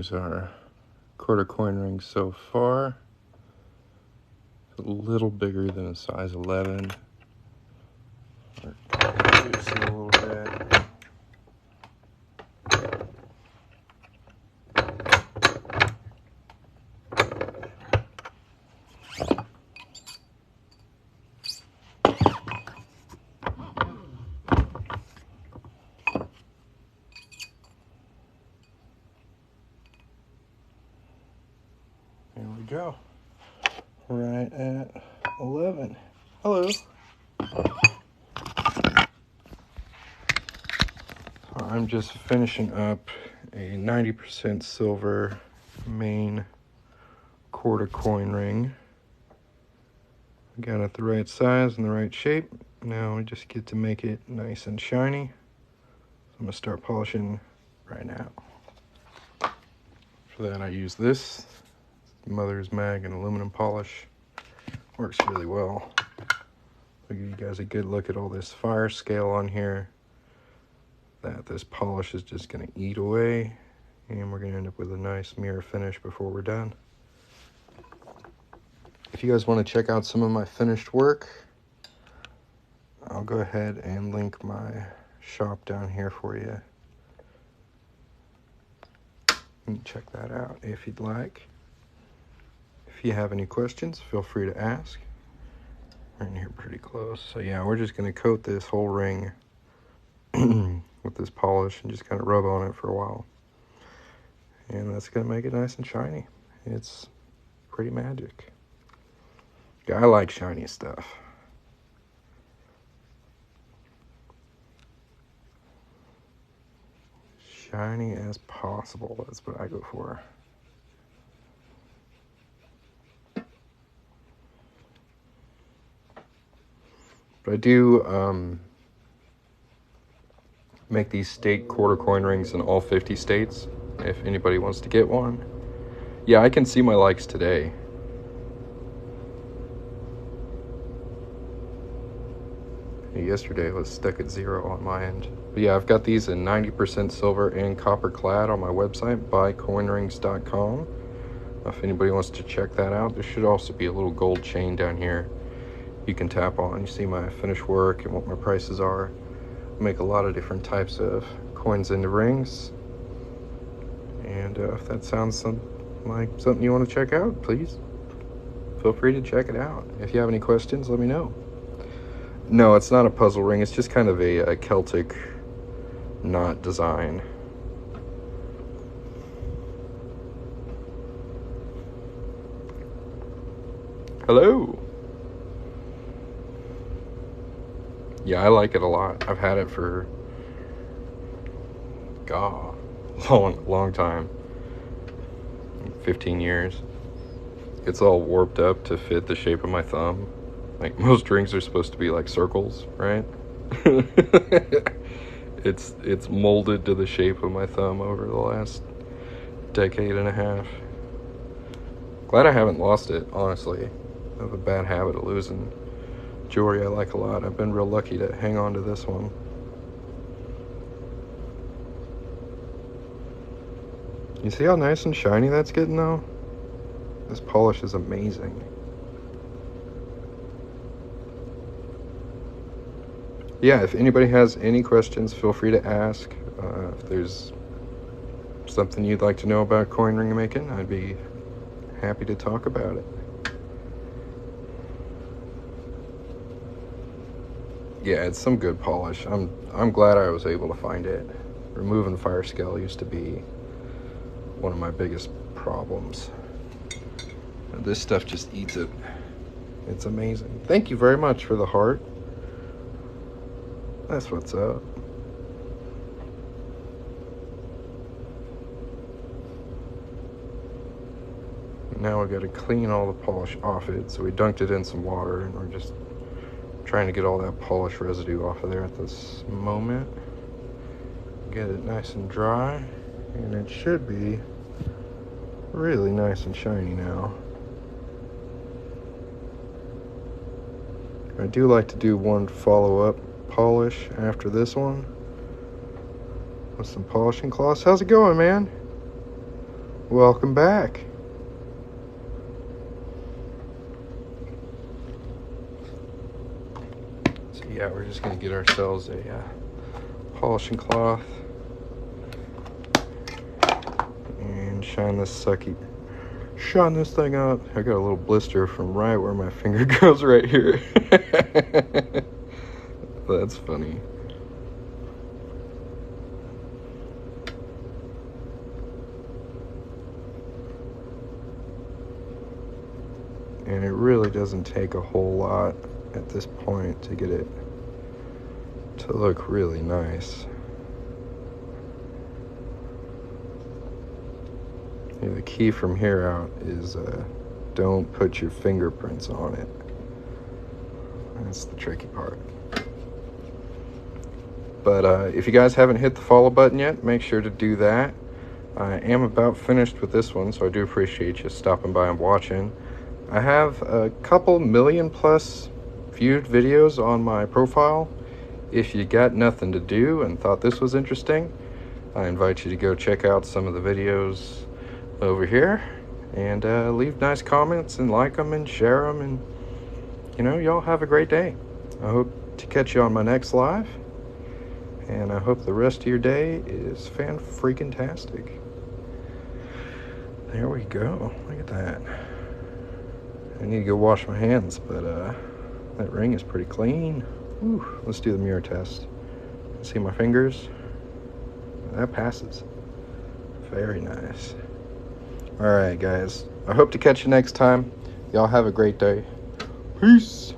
There's our quarter coin ring so far. It's a little bigger than a size 11. Reduce it a little bit. There we go. Right at 11. Hello. I'm just finishing up a 90% silver Maine quarter coin ring. I got it the right size and the right shape. Now we just get to make it nice and shiny. So I'm gonna start polishing right now. For that I use this Mother's Mag and aluminum polish. Works really well. I'll give you guys a good look at all this fire scale on here that this polish is just going to eat away, and we're going to end up with a nice mirror finish before we're done. If you guys want to check out some of my finished work, I'll go ahead and link my shop down here for you. You can check that out if you'd like. If you have any questions, feel free to ask. We're in here pretty close. So yeah, we're just going to coat this whole ring with this polish and just kind of rub on it for a while. And that's going to make it nice and shiny. It's pretty magic. I like shiny stuff. Shiny as possible, that's what I go for. But I do make these state quarter coin rings in all 50 states, if anybody wants to get one. Yeah, I can see my likes today. Yesterday it was stuck at 0 on my end. But yeah, I've got these in 90% silver and copper clad on my website, buycoinrings.com. If anybody wants to check that out, there should also be a little gold chain down here you can tap on. You see my finished work and what my prices are. I make a lot of different types of coins into rings. And if that sounds like something you want to check out, please feel free to check it out. If you have any questions, let me know. No, it's not a puzzle ring. It's just kind of a Celtic knot design. Hello. Yeah, I like it a lot. I've had it for, God, long time. 15 years. It's all warped up to fit the shape of my thumb. Like, most rings are supposed to be like circles, right? It's molded to the shape of my thumb over the last decade and a half. Glad I haven't lost it, honestly. I have a bad habit of losing jewelry I like a lot. I've been real lucky to hang on to this one. You see how nice and shiny that's getting though? This polish is amazing. Yeah, if anybody has any questions, feel free to ask. If there's something you'd like to know about coin ring making, I'd be happy to talk about it. Yeah, it's some good polish. I'm glad I was able to find it. Removing fire scale used to be one of my biggest problems. And this stuff just eats it. It's amazing. Thank you very much for the heart. That's what's up. Now we got to clean all the polish off it. So we dunked it in some water and we're just trying to get all that polish residue off of there at this moment. Get it nice and dry, and it should be really nice and shiny now. I do like to do one follow-up polish after this one with some polishing cloths. How's it going, man? Welcome back. So yeah, we're just gonna get ourselves a polishing cloth and shine this thing out. I got a little blister from right where my finger goes right here. That's funny. And it really doesn't take a whole lot at this point to get it to look really nice. Yeah, the key from here out is don't put your fingerprints on it. That's the tricky part. But if you guys haven't hit the follow button yet, make sure to do that. I am about finished with this one, so I do appreciate you stopping by and watching. I have a couple million plus viewed videos on my profile. If you got nothing to do and thought this was interesting, I invite you to go check out some of the videos over here and leave nice comments and like them and share them, and you know, y'all have a great day. I hope to catch you on my next live, and I hope the rest of your day is fan-freaking-tastic. There we go. Look at that. I need to go wash my hands, but that ring is pretty clean. Whew. Let's do the mirror test. See my fingers? That passes. Very nice. All right, guys. I hope to catch you next time. Y'all have a great day. Peace.